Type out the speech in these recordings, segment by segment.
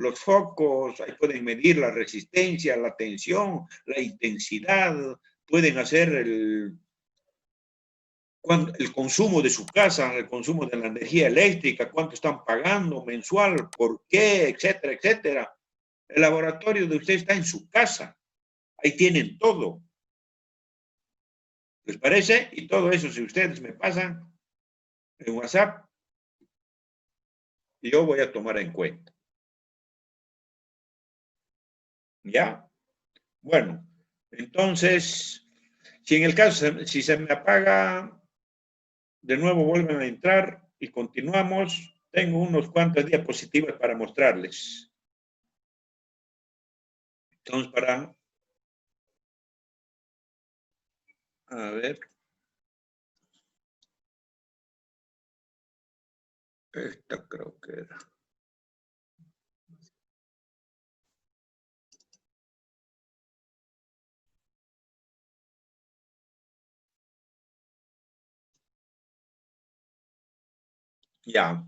los focos, ahí pueden medir la resistencia, la tensión, la intensidad, pueden hacer el consumo de su casa, el consumo de la energía eléctrica, cuánto están pagando mensual, por qué, etcétera, etcétera. El laboratorio de usted está en su casa, ahí tienen todo. ¿Les parece? Y todo eso, si ustedes me pasan en WhatsApp, yo voy a tomar en cuenta. ¿Ya? Bueno, entonces, si en el caso, si se me apaga, de nuevo vuelven a entrar y continuamos. Tengo unos cuantas diapositivas para mostrarles. Entonces, a ver. Esta creo que era. Ya.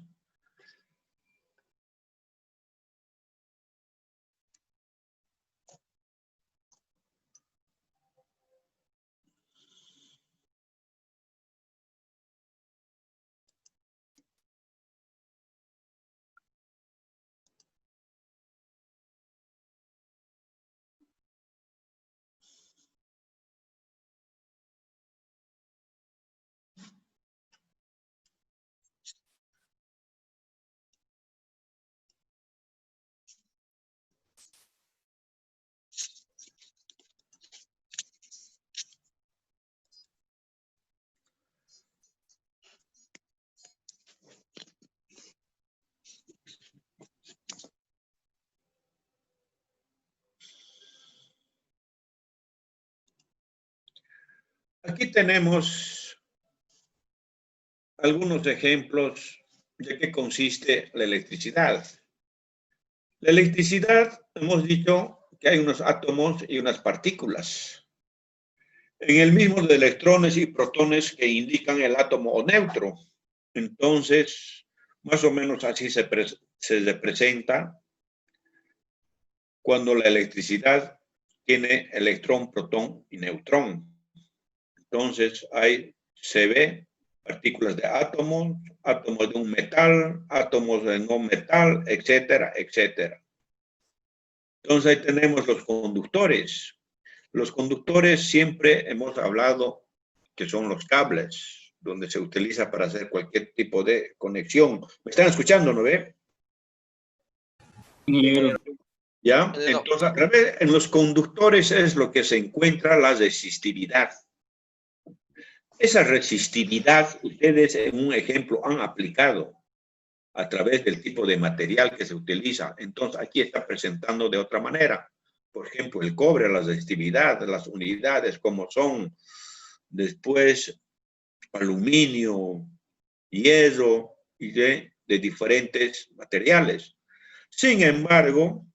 Aquí tenemos algunos ejemplos de qué consiste la electricidad. La electricidad, hemos dicho que hay unos átomos y unas partículas. En el mismo de electrones y protones que indican el átomo o neutro. Entonces, más o menos así se representa cuando la electricidad tiene electrón, protón y neutrón. Entonces, ahí se ve partículas de átomos, átomos de un metal, átomos de no metal, etcétera, etcétera. Entonces, ahí tenemos los conductores. Los conductores siempre hemos hablado que son los cables, donde se utiliza para hacer cualquier tipo de conexión. ¿Me están escuchando, no ve? ¿Ya? Entonces, en los conductores es lo que se encuentra la resistividad. Esa resistividad, ustedes en un ejemplo han aplicado a través del tipo de material que se utiliza. Entonces, aquí está presentando de otra manera. Por ejemplo, el cobre, la resistividad, las unidades como son, después aluminio, hierro y de diferentes materiales. Sin embargo,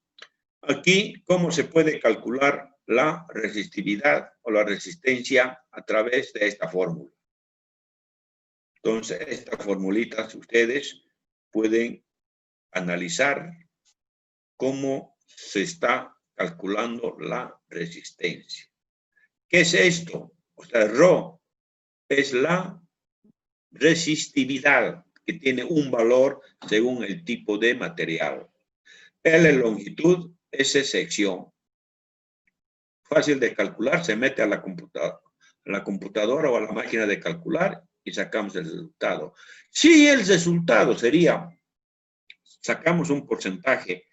aquí, ¿cómo se puede calcular la resistividad o la resistencia a través de esta fórmula? Entonces, estas formulitas ustedes pueden analizar cómo se está calculando la resistencia. ¿Qué es esto? O sea, Rho es la resistividad que tiene un valor según el tipo de material. L longitud, S sección. Fácil de calcular, se mete a la computadora o a la máquina de calcular y sacamos el resultado. Si el resultado sería, sacamos un porcentaje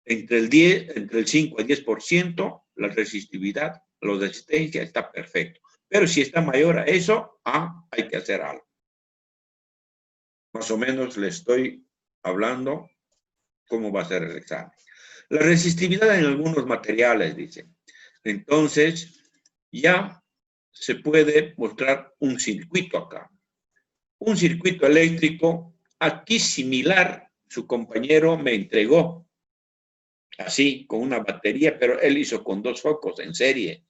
entre el 5 al 10%, la resistividad, la resistencia está perfecto. Pero si está mayor a eso, hay que hacer algo. Más o menos le estoy hablando cómo va a ser el examen. La resistividad en algunos materiales, dice. Entonces, ya se puede mostrar un circuito acá. Un circuito eléctrico, aquí similar, su compañero me entregó. Así, con una batería, pero él hizo con 2 focos en serie.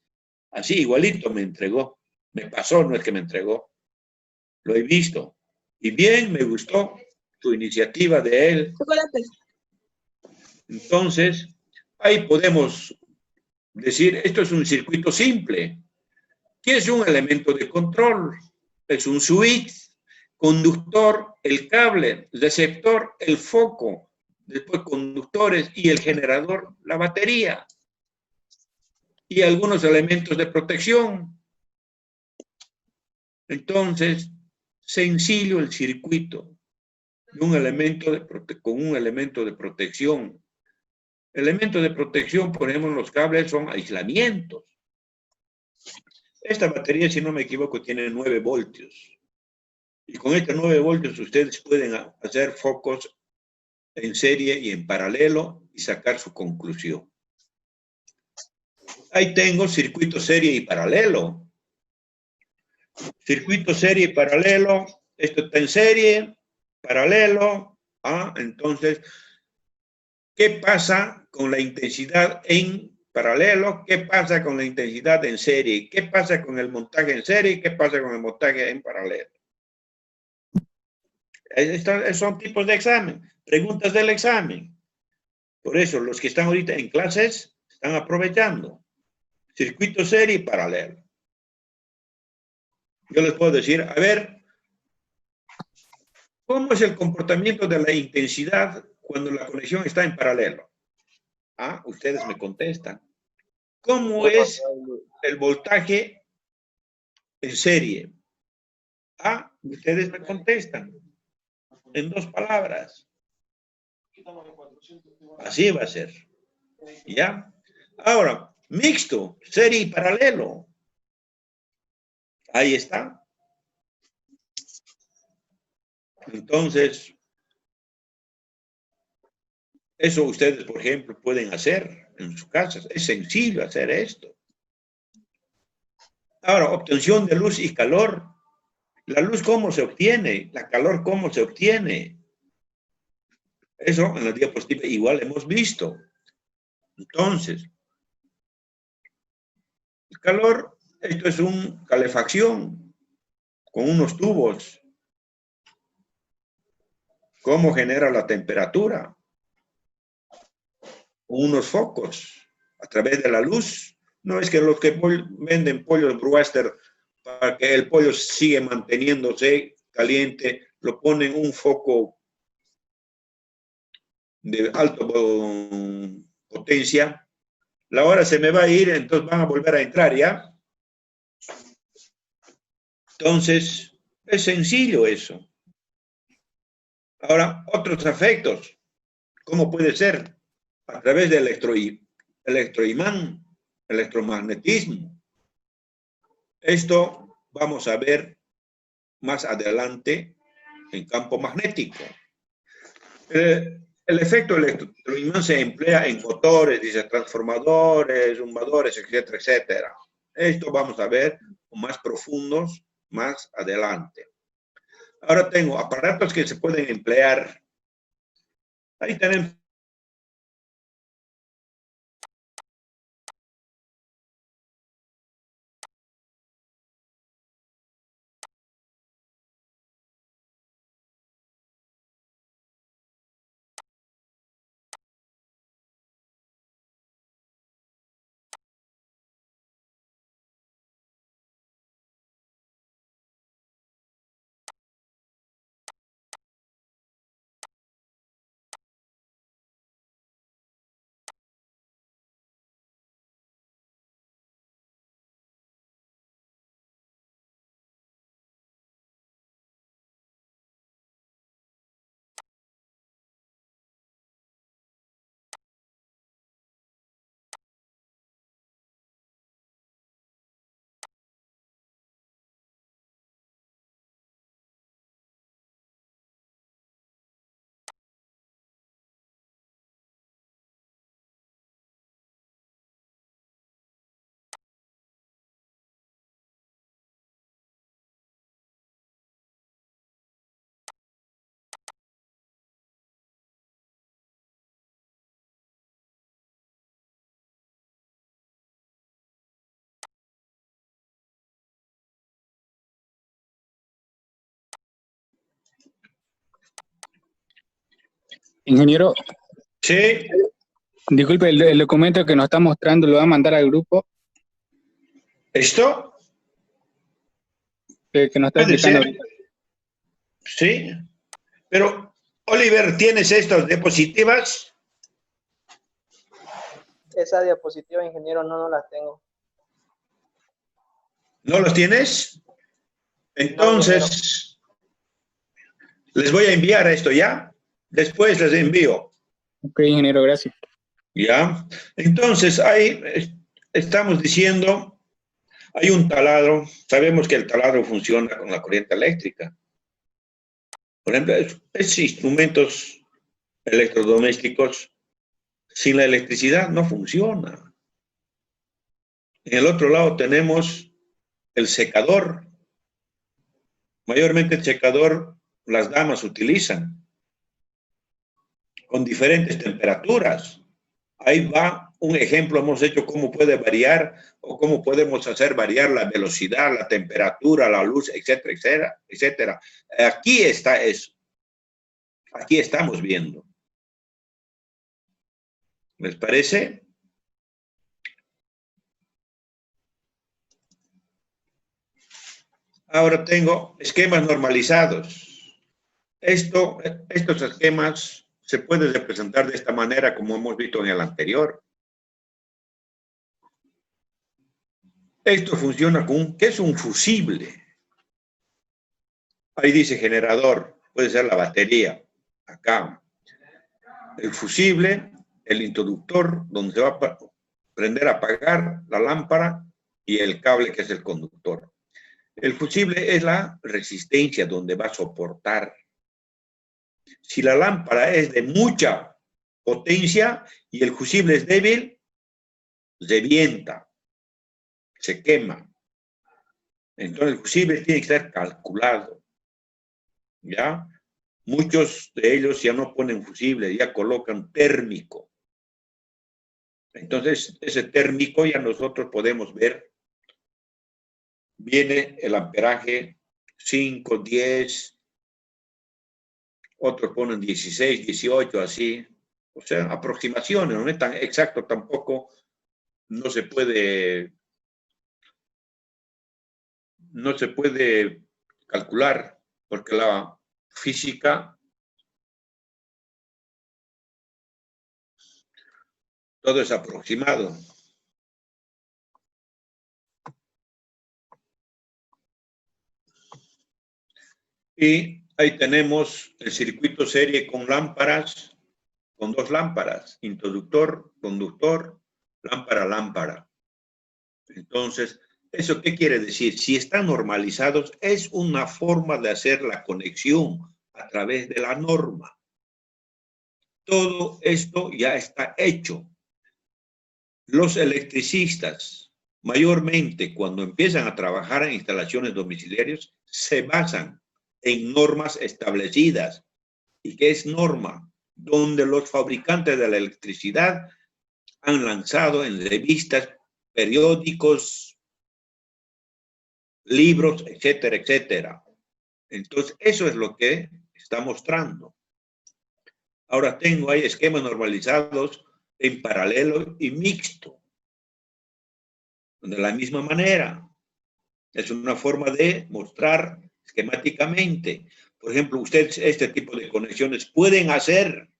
Así, igualito me entregó. Me pasó, no es que me entregó. Lo he visto. Y bien, me gustó su iniciativa de él. Entonces, ahí podemos decir, esto es un circuito simple. ¿Qué es un elemento de control? Es un switch, conductor, el cable, receptor, el foco, después conductores y el generador, la batería. Y algunos elementos de protección. Entonces, sencillo el circuito de un elemento con un elemento de protección. Elementos de protección, por ejemplo, los cables son aislamientos. Esta batería, si no me equivoco, tiene 9 voltios. Y con estos 9 voltios ustedes pueden hacer focos en serie y en paralelo y sacar su conclusión. Ahí tengo circuito serie y paralelo. Circuito serie y paralelo. Esto está en serie, paralelo. Entonces, ¿qué pasa con la intensidad en paralelo? ¿Qué pasa con la intensidad en serie? ¿Qué pasa con el montaje en serie? ¿Qué pasa con el montaje en paralelo? Estos son tipos de examen, preguntas del examen. Por eso, los que están ahorita en clases están aprovechando. Circuito serie y paralelo. Yo les puedo decir, a ver, ¿cómo es el comportamiento de la intensidad cuando la conexión está en paralelo? Ustedes me contestan. ¿Cómo es el voltaje en serie? Ustedes me contestan. En 2 palabras. Así va a ser. ¿Ya? Ahora, mixto, serie y paralelo. Ahí está. Entonces, eso ustedes, por ejemplo, pueden hacer en sus casas. Es sencillo hacer esto. Ahora, obtención de luz y calor. La luz, ¿cómo se obtiene? La calor, ¿cómo se obtiene? Eso en la diapositiva igual hemos visto. Entonces, el calor, esto es una calefacción con unos tubos. ¿Cómo genera la temperatura? Con unos focos a través de la luz. No es que los que venden pollos Brewster para que el pollo siga manteniéndose caliente, lo ponen un foco de alta potencia. La hora se me va a ir, entonces van a volver a entrar, ¿ya? Entonces, es sencillo eso. Ahora, otros efectos. ¿Cómo puede ser? A través del electroimán, electromagnetismo. Esto vamos a ver más adelante en campo magnético. El efecto electroimán se emplea en motores, dice, transformadores, zumbadores, etcétera, etcétera. Esto vamos a ver más profundos más adelante. Ahora tengo aparatos que se pueden emplear. Ahí tenemos. Ingeniero, Sí. Disculpe, el documento que nos está mostrando lo va a mandar al grupo ¿Esto? que nos está Puede explicando ser, ahorita. sí. Pero, Oliver, ¿tienes estas diapositivas? Esa diapositiva, ingeniero, no las tengo. ¿No los tienes? Entonces, les voy a enviar esto ya. Después les envío. Ok, ingeniero, gracias. ¿Ya? Entonces, ahí estamos diciendo, hay un taladro. Sabemos que el taladro funciona con la corriente eléctrica. Por ejemplo, esos instrumentos electrodomésticos sin la electricidad no funciona. En el otro lado tenemos el secador. Mayormente el secador las damas utilizan con diferentes temperaturas. Ahí va un ejemplo, hemos hecho cómo puede variar o cómo podemos hacer variar la velocidad, la temperatura, la luz, etcétera, etcétera, etcétera. Aquí está eso. Aquí estamos viendo. ¿Les parece? Ahora tengo esquemas normalizados. Estos esquemas se pueden representar de esta manera como hemos visto en el anterior. Esto funciona con, ¿qué es un fusible? Ahí dice generador, puede ser la batería, acá. El fusible, el interruptor, donde se va a prender a apagar la lámpara y el cable que es el conductor. El fusible es la resistencia donde va a soportar. Si la lámpara es de mucha potencia y el fusible es débil, revienta, se quema. Entonces el fusible tiene que ser calculado. ¿Ya? Muchos de ellos ya no ponen fusible, ya colocan térmico. Entonces, ese térmico ya nosotros podemos ver. Viene el amperaje 5, 10, otros ponen 16, 18, así. O sea, aproximaciones, no es tan exacto tampoco, no se puede calcular, porque la física, todo es aproximado. Y ahí tenemos el circuito serie con lámparas, con dos lámparas, introductor, conductor, lámpara, lámpara. Entonces, ¿eso qué quiere decir? Si están normalizados, es una forma de hacer la conexión a través de la norma. Todo esto ya está hecho. Los electricistas, mayormente cuando empiezan a trabajar en instalaciones domiciliarias, se basan en normas establecidas. ¿Y qué es norma? Donde los fabricantes de la electricidad han lanzado en revistas, periódicos, libros, etcétera, etcétera. Entonces, eso es lo que está mostrando. Ahora tengo ahí esquemas normalizados en paralelo y mixto. De la misma manera. Es una forma de mostrar esquemáticamente. Por ejemplo, ustedes este tipo de conexiones pueden hacer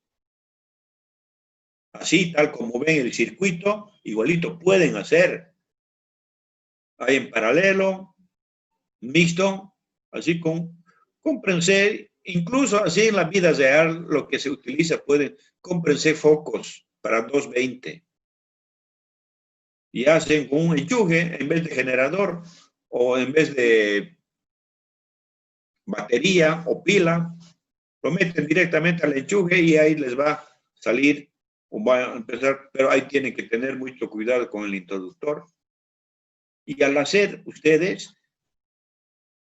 así, tal como ven el circuito, igualito pueden hacer. Hay en paralelo, mixto, así cómprense, incluso así en la vida real, lo que se utiliza, cómprense focos para 220 y hacen con un enchufe en vez de generador o en vez de batería o pila, lo meten directamente al enchufe y ahí les va a salir o va a empezar, pero ahí tienen que tener mucho cuidado con el introductor. Y al hacer ustedes,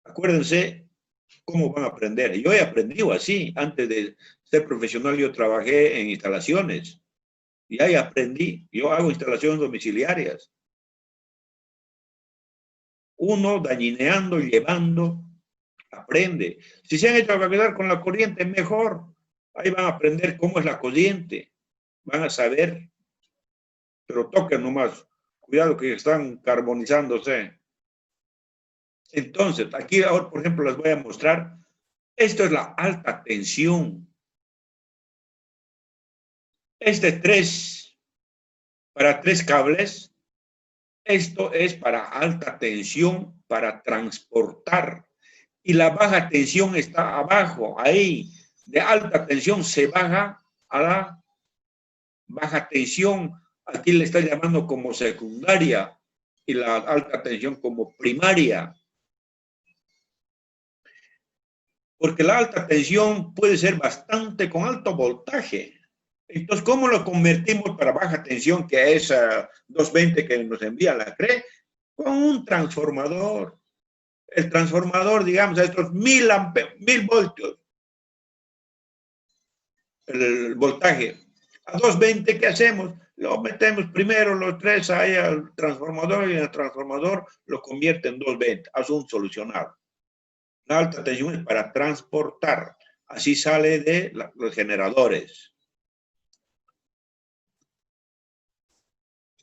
acuérdense cómo van a aprender. Yo he aprendido así. Antes de ser profesional, yo trabajé en instalaciones. Y ahí aprendí. Yo hago instalaciones domiciliarias. Uno dañineando, llevando, aprende. Si se han hecho a quedar con la corriente, mejor. Ahí van a aprender cómo es la corriente. Van a saber pero toquen nomás. Cuidado que están carbonizándose. Entonces, aquí ahora, por ejemplo, les voy a mostrar. Esto es la alta tensión. Para 3 cables. Esto es para alta tensión, para transportar. Y la baja tensión está abajo, ahí. De alta tensión se baja a la baja tensión. Aquí le está llamando como secundaria y la alta tensión como primaria. Porque la alta tensión puede ser bastante con alto voltaje. Entonces, ¿cómo lo convertimos para baja tensión, que es 220 que nos envía la CRE? Con un transformador. El transformador, digamos, a estos 1000 voltios. El voltaje. A 220, ¿qué hacemos? Lo metemos primero los 3 ahí al transformador y el transformador lo convierte en 220. Asunto solucionado. La alta tensión es para transportar. Así sale de los generadores.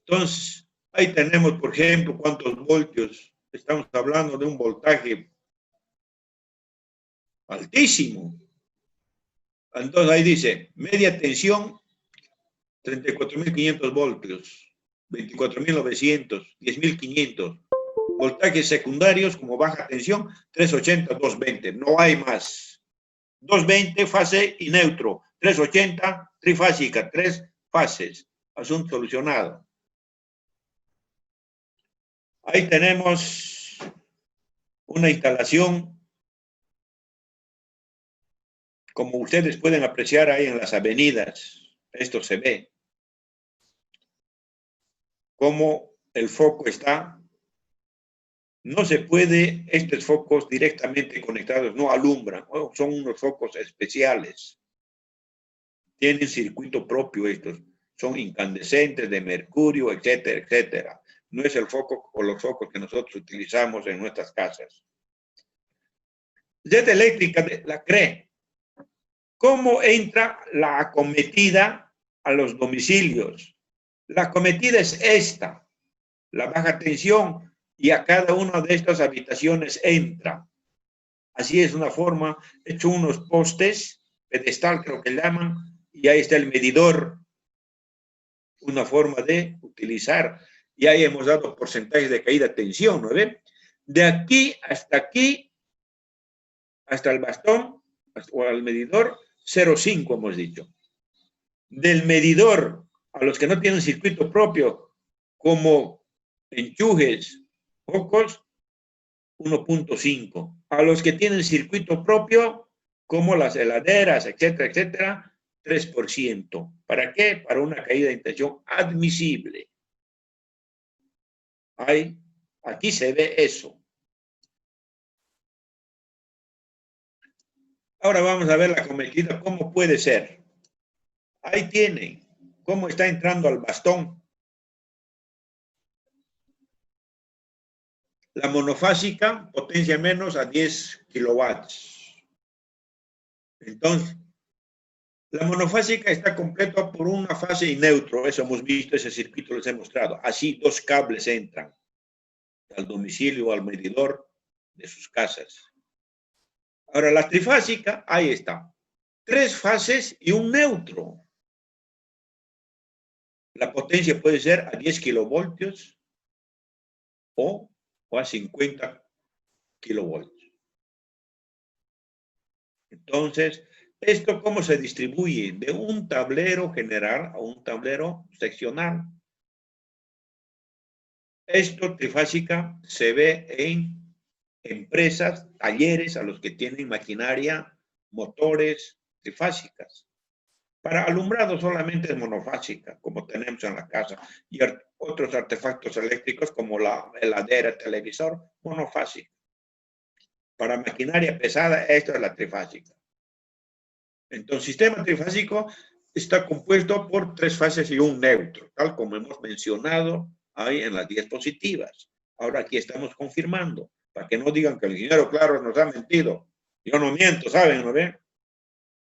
Entonces, ahí tenemos, por ejemplo, cuántos voltios. Estamos hablando de un voltaje altísimo. Entonces ahí dice, media tensión, 34.500 voltios, 24.900, 10.500. Voltajes secundarios como baja tensión, 380, 220. No hay más. 220 fase y neutro. 380 trifásica, 3 fases. Asunto solucionado. Ahí tenemos una instalación. Como ustedes pueden apreciar ahí en las avenidas, esto se ve. Cómo el foco está. No se puede, estos focos directamente conectados no alumbran, son unos focos especiales. Tienen circuito propio estos, son incandescentes de mercurio, etcétera, etcétera. No es el foco o los focos que nosotros utilizamos en nuestras casas. Red eléctrica de la CRE. ¿Cómo entra la acometida a los domicilios? La acometida es esta, la baja tensión, y a cada una de estas habitaciones entra. Así es una forma, he hecho unos postes, pedestal creo que llaman, y ahí está el medidor, una forma de utilizar, y ahí hemos dado porcentajes de caída de tensión, ¿no ven? De aquí, hasta el bastón, o al medidor, 0,5 hemos dicho. Del medidor a los que no tienen circuito propio, como enchujes, focos, 1.5. A los que tienen circuito propio, como las heladeras, etcétera, etcétera, 3%. ¿Para qué? Para una caída de tensión admisible. Aquí se ve eso. Ahora vamos a ver la acometida, cómo puede ser. Ahí tienen cómo está entrando al bastón. La monofásica, potencia menos a 10 kilowatts. Entonces, la monofásica está completa por una fase y neutro. Eso hemos visto, ese circuito les he mostrado. Así 2 cables entran al domicilio o al medidor de sus casas. Ahora, la trifásica, ahí está. 3 fases y un neutro. La potencia puede ser a 10 kilovoltios o a 50 kilovoltios. Entonces, ¿esto cómo se distribuye? De un tablero general a un tablero seccional. Esto, trifásica, se ve en empresas, talleres, a los que tienen maquinaria, motores trifásicas. Para alumbrado solamente es monofásica, como tenemos en la casa, y otros artefactos eléctricos como la heladera, televisor, monofásica. Para maquinaria pesada, esto es la trifásica. Entonces, sistema trifásico está compuesto por 3 fases y un neutro, tal como hemos mencionado ahí en las diapositivas. Ahora aquí estamos confirmando, para que no digan que el ingeniero Claros nos ha mentido. Yo no miento, ¿saben? ¿No ven?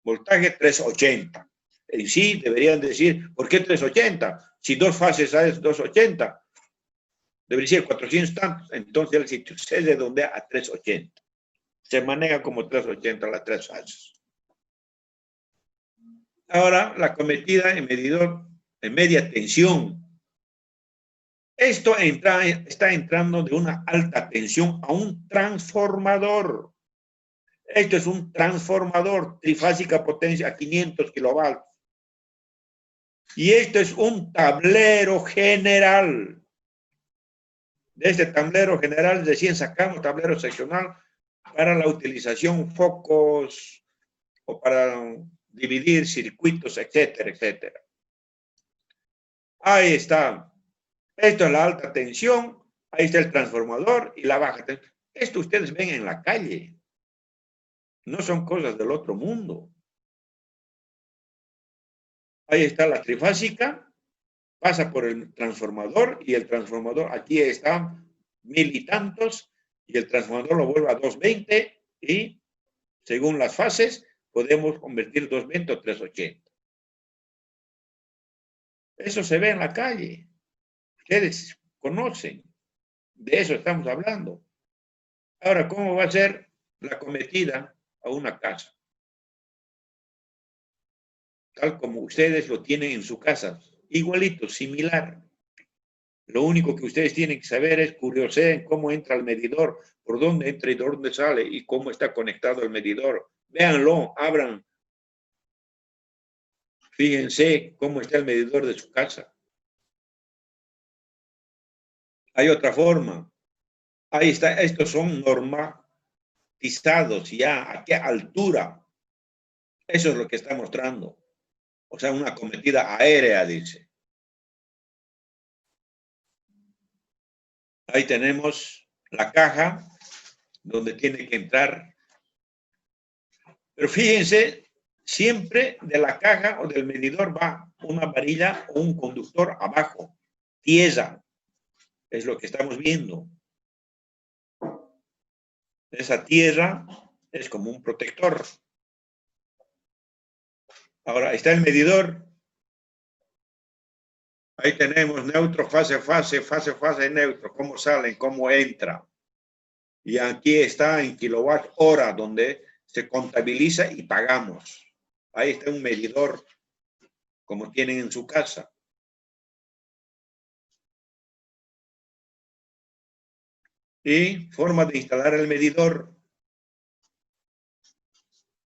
Voltaje 380. en sí deberían decir, ¿por qué 380? Si dos fases es 280. Debería ser 400 tantos. Entonces el sitio se redondea a 380. Se maneja como 380 las tres fases. Ahora, la cometida en medidor en media tensión. Esto está entrando de una alta tensión a un transformador. Esto es un transformador trifásica potencia a 500 kilovoltios. Y esto es un tablero general. De este tablero general recién sacamos tablero seccional para la utilización focos o para dividir circuitos, etcétera, etcétera. Ahí está. Esto es la alta tensión. Ahí está el transformador y la baja tensión. Esto ustedes ven en la calle. No son cosas del otro mundo. Ahí está la trifásica. Pasa por el transformador y el transformador aquí está 1000 y tantos y el transformador lo vuelve a 220 y según las fases podemos convertir 220 o 380. Eso se ve en la calle. Ustedes conocen. De eso estamos hablando. Ahora, ¿cómo va a ser la cometida a una casa? Tal como ustedes lo tienen en su casa. Igualito, similar. Lo único que ustedes tienen que saber es curiosear cómo entra el medidor, por dónde entra y dónde sale y cómo está conectado el medidor. Véanlo, abran. Fíjense cómo está el medidor de su casa. Hay otra forma. Ahí está, estos son normatizados ya. ¿A qué altura? Eso es lo que está mostrando. O sea, una cometida aérea, dice. Ahí tenemos la caja donde tiene que entrar. Pero fíjense, siempre de la caja o del medidor va una varilla o un conductor abajo. Tierra. Es lo que estamos viendo. Esa tierra es como un protector. Ahora, está el medidor. Ahí tenemos neutro, fase, neutro. Cómo salen, cómo entra. Y aquí está en kilowatt hora, donde se contabiliza y pagamos. Ahí está un medidor, como tienen en su casa. Y forma de instalar el medidor.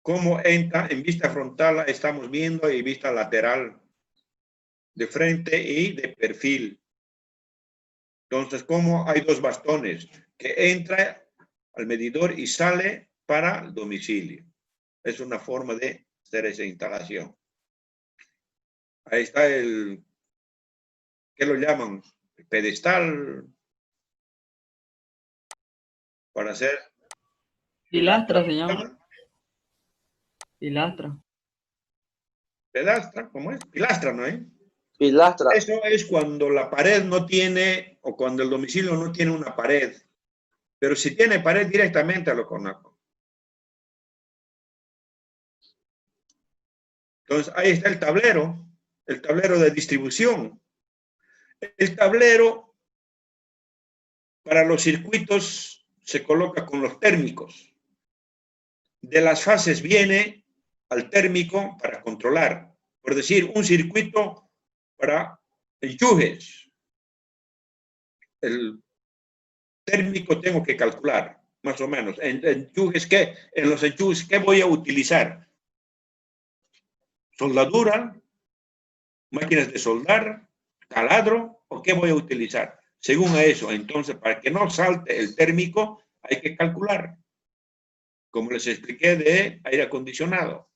Cómo entra en vista frontal, estamos viendo, y vista lateral. De frente y de perfil. Entonces, como hay dos bastones que entra al medidor y sale para el domicilio. Es una forma de hacer esa instalación. Ahí está el, ¿qué lo llaman? El pedestal para hacer. Pilastra se llama. Pilastra. Pilastra, ¿cómo es? Pilastra, ¿no es? Pilastra. Eso es cuando la pared no tiene, o cuando el domicilio no tiene una pared. Pero si tiene pared, directamente lo conozco. Entonces, ahí está el tablero de distribución. El tablero para los circuitos se coloca con los térmicos. De las fases viene al térmico para controlar. Por decir, un circuito para enchufes. El térmico tengo que calcular, más o menos. En los enchufes, ¿qué voy a utilizar? ¿Soldadura? ¿Máquinas de soldar? ¿Taladro? ¿O qué voy a utilizar? Según eso, entonces, para que no salte el térmico, hay que calcular. Como les expliqué de aire acondicionado.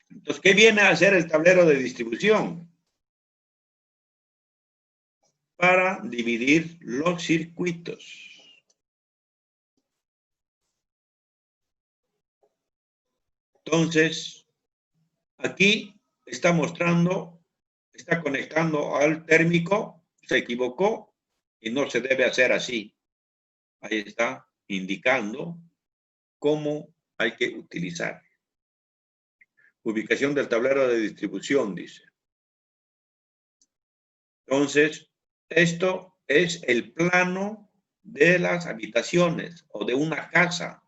Entonces, ¿qué viene a hacer el tablero de distribución? Para dividir los circuitos. Entonces, aquí está mostrando, está conectando al térmico, se equivocó y no se debe hacer así. Ahí está indicando cómo hay que utilizar. Ubicación del tablero de distribución, dice. Entonces, esto es el plano de las habitaciones o de una casa.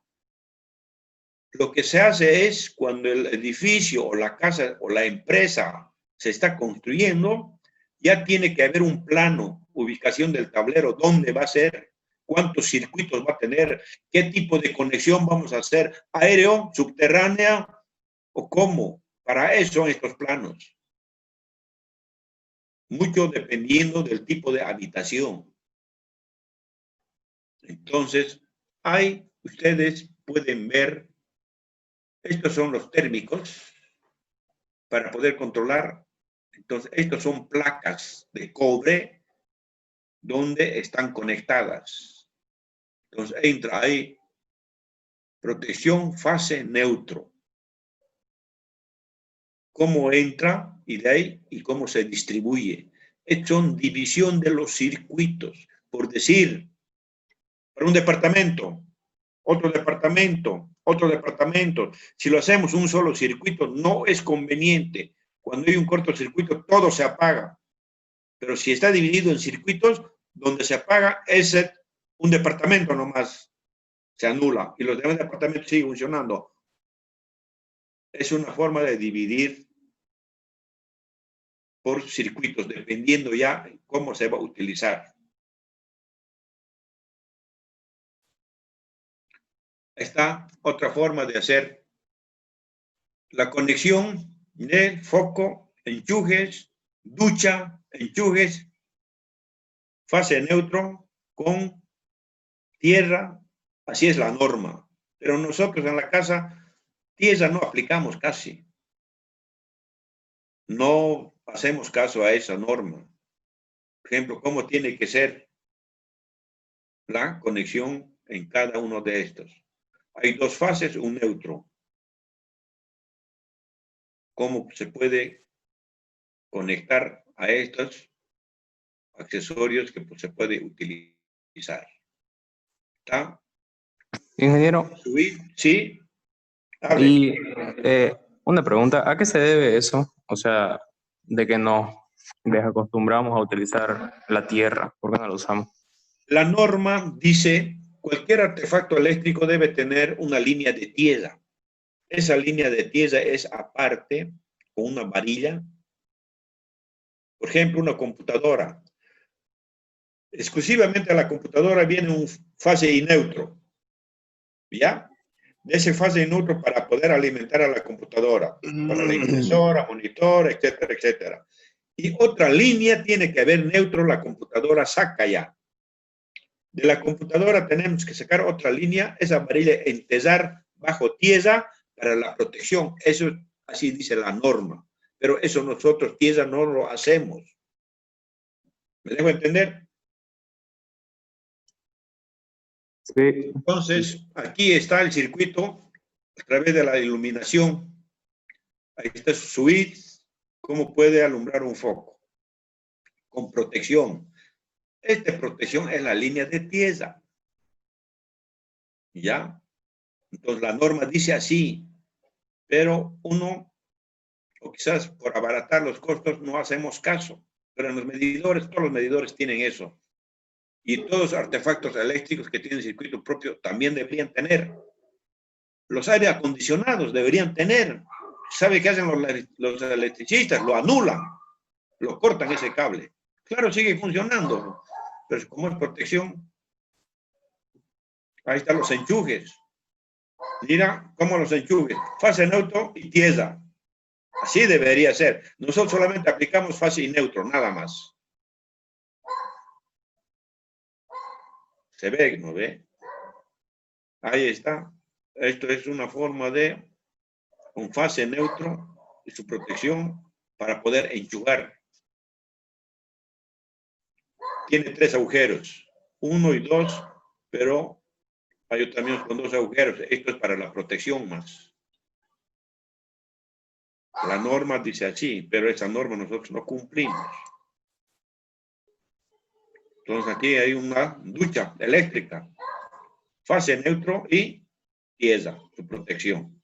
Lo que se hace es cuando el edificio o la casa o la empresa se está construyendo, ya tiene que haber un plano, ubicación del tablero, dónde va a ser, cuántos circuitos va a tener, qué tipo de conexión vamos a hacer, aéreo, subterránea o cómo. Para eso son estos planos. Mucho dependiendo del tipo de habitación. Entonces, ustedes pueden ver, estos son los térmicos para poder controlar. Entonces, estos son placas de cobre donde están conectadas. Entonces, entra ahí protección fase neutro. Cómo entra y de ahí y cómo se distribuye. Son división de los circuitos. Por decir, para un departamento, otro departamento, otro departamento. Si lo hacemos un solo circuito, no es conveniente. Cuando hay un cortocircuito, todo se apaga. Pero si está dividido en circuitos, donde se apaga es un departamento nomás. Se anula y los demás departamentos siguen funcionando. Es una forma de dividir por circuitos, dependiendo ya cómo se va a utilizar. Está otra forma de hacer la conexión de foco, enchujes, ducha, enchujes, fase neutro con tierra. Así es la norma. Pero nosotros en la casa, tierra no aplicamos casi. No hacemos caso a esa norma. Por ejemplo, cómo tiene que ser la conexión en cada uno de estos. Hay dos fases, un neutro. ¿Cómo se puede conectar a estos accesorios que se puede utilizar? ¿Está? Ingeniero, Sí. Hable. y una pregunta, ¿a qué se debe eso? O sea, de que nos desacostumbramos a utilizar la tierra, ¿por qué no la usamos? La norma dice, cualquier artefacto eléctrico debe tener una línea de tierra. Esa línea de tierra es aparte, con una varilla. Por ejemplo, una computadora. Exclusivamente a la computadora viene un fase y neutro. ¿Ya? De ese fase y neutro para poder alimentar a la computadora. Para la impresora, monitor, etcétera, etcétera. Y otra línea tiene que haber neutro, la computadora saca ya. De la computadora tenemos que sacar otra línea, esa varilla enterrar bajo tierra para la protección. Eso así dice la norma. Pero eso nosotros tierra no lo hacemos. ¿Me dejo entender? Sí. Entonces, aquí está el circuito a través de la iluminación. Ahí está su switch, cómo puede alumbrar un foco. Con protección. Esta protección es la línea de tierra. ¿Ya? Entonces, la norma dice así, pero uno, o quizás por abaratar los costos, no hacemos caso. Pero en los medidores, todos los medidores tienen eso. Y todos los artefactos eléctricos que tienen circuito propio también deberían tener. Los aire acondicionados deberían tener. ¿Sabe qué hacen los electricistas? Lo anulan, lo cortan ese cable. Claro, sigue funcionando, pero como es protección, ahí están los enchujes. Mira cómo los enchujes, fase neutro y tierra. Así debería ser. Nosotros solamente aplicamos fase y neutro, nada más. ¿Se ve? ¿No ve? Ahí está. Esto es una forma de un fase neutro y su protección para poder enchugar. Tiene 3 agujeros, 1 y 2, pero hay también con 2 agujeros. Esto es para la protección más. La norma dice así, pero esa norma nosotros no cumplimos. Entonces aquí hay una ducha eléctrica, fase neutro y tierra, su protección.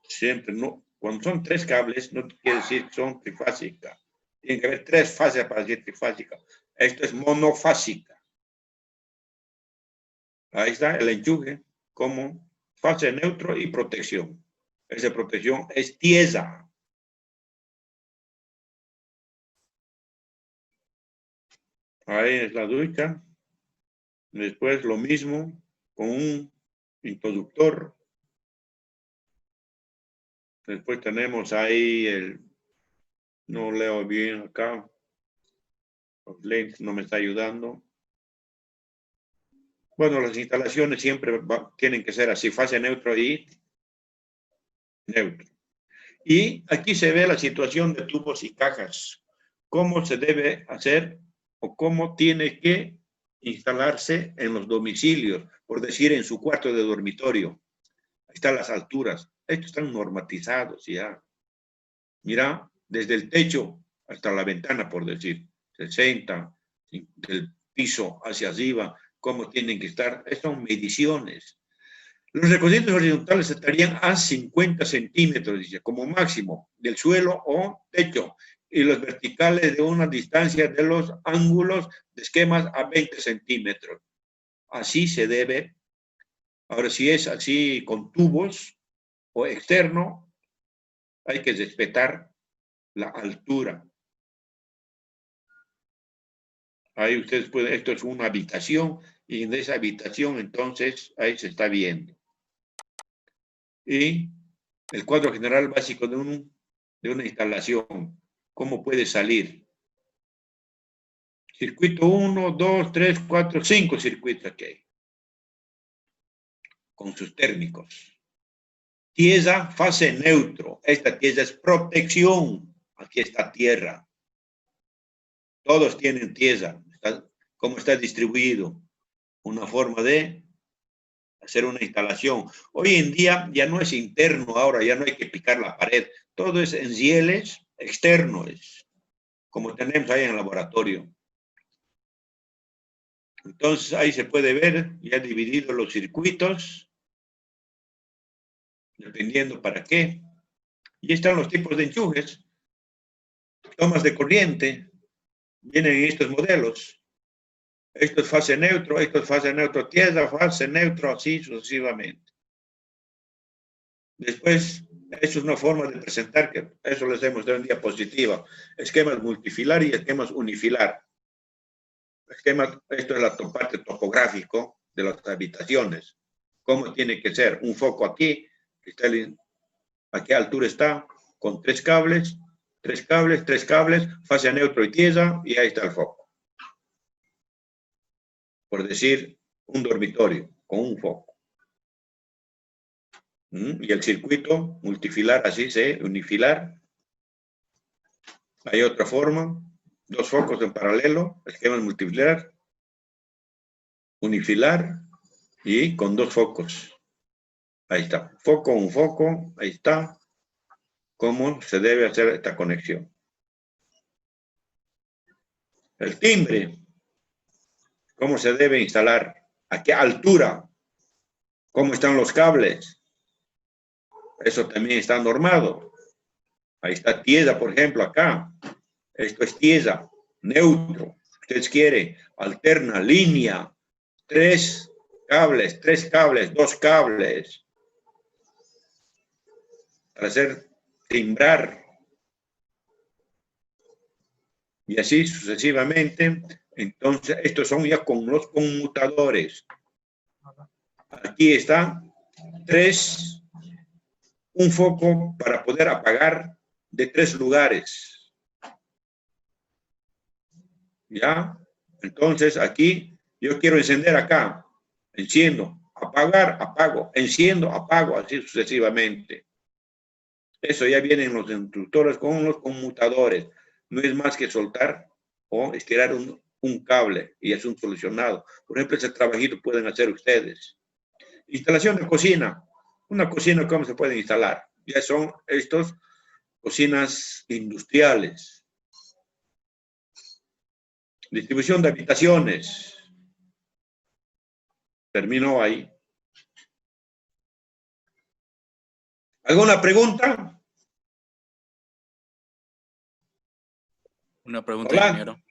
Siempre, no. Cuando son 3 cables, no quiere decir que son trifásicas. Tiene que haber 3 fases para decir trifásica. Esto es monofásica. Ahí está el enchufe como fase neutro y protección. Esa protección es tiesa. Ahí es la ducha. Después lo mismo con un introductor. Después tenemos ahí el... No leo bien acá. Los lentes no me está ayudando. Bueno, las instalaciones siempre tienen que ser así, fase neutro y neutro. Y aquí se ve la situación de tubos y cajas. Cómo se debe hacer o cómo tiene que instalarse en los domicilios, por decir, en su cuarto de dormitorio. Ahí están las alturas. Estos están normatizados ya. Mira, desde el techo hasta la ventana, por decir, 60, del piso hacia arriba, cómo tienen que estar. Estas son mediciones. Los recorridos horizontales estarían a 50 centímetros, dice, como máximo, del suelo o techo. Y los verticales de una distancia de los ángulos de esquemas a 20 centímetros. Así se debe. Ahora, si es así con tubos o externo, hay que respetar la altura. Ahí ustedes pueden, esto es una habitación, y en esa habitación, entonces, ahí se está viendo. Y el cuadro general básico de una instalación, cómo puede salir. Circuito 1, 2, 3, 4, 5 circuitos aquí hay, con sus térmicos. Tiesa, fase neutro. Esta tiesa es protección. Aquí está tierra. Todos tienen tiesa. ¿Cómo está distribuido? Una forma de hacer una instalación. Hoy en día ya no es interno, ahora ya no hay que picar la pared. Todo es en rieles externos, como tenemos ahí en el laboratorio. Entonces ahí se puede ver ya divididos los circuitos, dependiendo para qué. Y están los tipos de enchufes. Tomas de corriente, vienen en estos modelos. Esto es fase neutro, esto es fase neutro tierra, fase neutro, así sucesivamente. Después, eso es una forma de presentar, que eso les hemos dado en diapositiva. Esquemas multifilar y esquemas unifilar. Esquema, esto es la parte topográfico de las habitaciones. ¿Cómo tiene que ser? Un foco aquí, que está a qué altura está, con 3 cables, fase neutro y tierra, y ahí está el foco. Por decir, un dormitorio con un foco. Y el circuito multifilar, así se, unifilar. Hay otra forma, 2 focos en paralelo, esquema multifilar, unifilar y con 2 focos. Ahí está, foco, un foco, ahí está. ¿Cómo se debe hacer esta conexión? El timbre, ¿cómo se debe instalar? ¿A qué altura? ¿Cómo están los cables? Eso también está normado. Ahí está tierra, por ejemplo, acá. Esto es tierra, neutro. Ustedes quieren, alterna, línea, 3 cables, 2 cables. Para hacer timbrar. Y así sucesivamente. Entonces, estos son ya con los conmutadores. Aquí está 3, un foco para poder apagar de 3 lugares. ¿Ya? Entonces, aquí yo quiero encender acá. Enciendo, apagar, apago, enciendo, apago, así sucesivamente. Eso ya vienen los interruptores con los conmutadores. No es más que soltar o estirar un cable y es un solucionado. Por ejemplo, ese trabajito pueden hacer ustedes. Instalación de cocina. Una cocina, ¿cómo se puede instalar? Ya son estos cocinas industriales. Distribución de habitaciones. Terminó ahí. ¿Alguna pregunta? Una pregunta, Hola. ingeniero.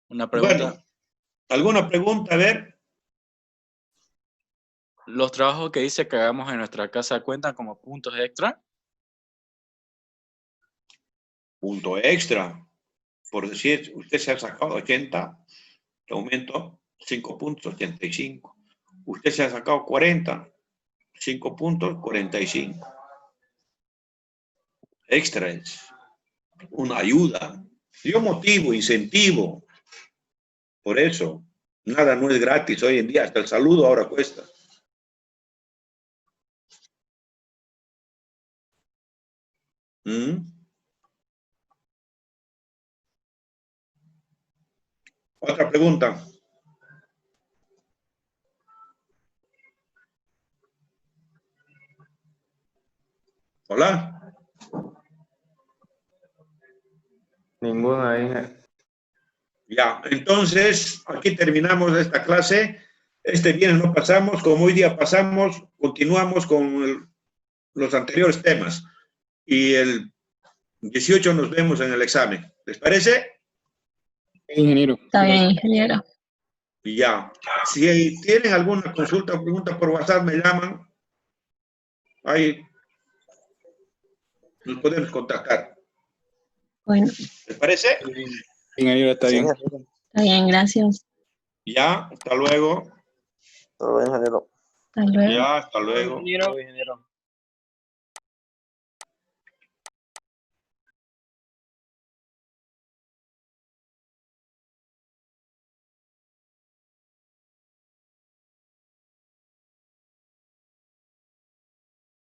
Una pregunta. Bueno, ¿alguna pregunta? A ver. ¿Los trabajos que dice que hagamos en nuestra casa cuentan como puntos extra? Punto extra. Por decir, usted se ha sacado 80, te aumento 5 puntos, 85. Usted se ha sacado 40, 5 puntos, 45. Extra es una ayuda. Yo motivo, incentivo. Por eso, nada no es gratis hoy en día. Hasta el saludo ahora cuesta. ¿Mm? Otra pregunta. Hola. Ninguna ahí. Ya, entonces aquí terminamos esta clase. Este viernes no pasamos, como hoy día pasamos, continuamos con los anteriores temas. Y el 18 nos vemos en el examen. ¿Les parece? Ingeniero. Está bien, ingeniero. Y ya. Si tienen alguna consulta o pregunta por WhatsApp, me llaman. Ahí nos podemos contactar. Bueno, ¿Les parece? Ingeniero, está bien. está bien, gracias. Ya, hasta luego. Todo bien, ingeniero. Hasta luego. Ya, hasta luego. Ingeniero.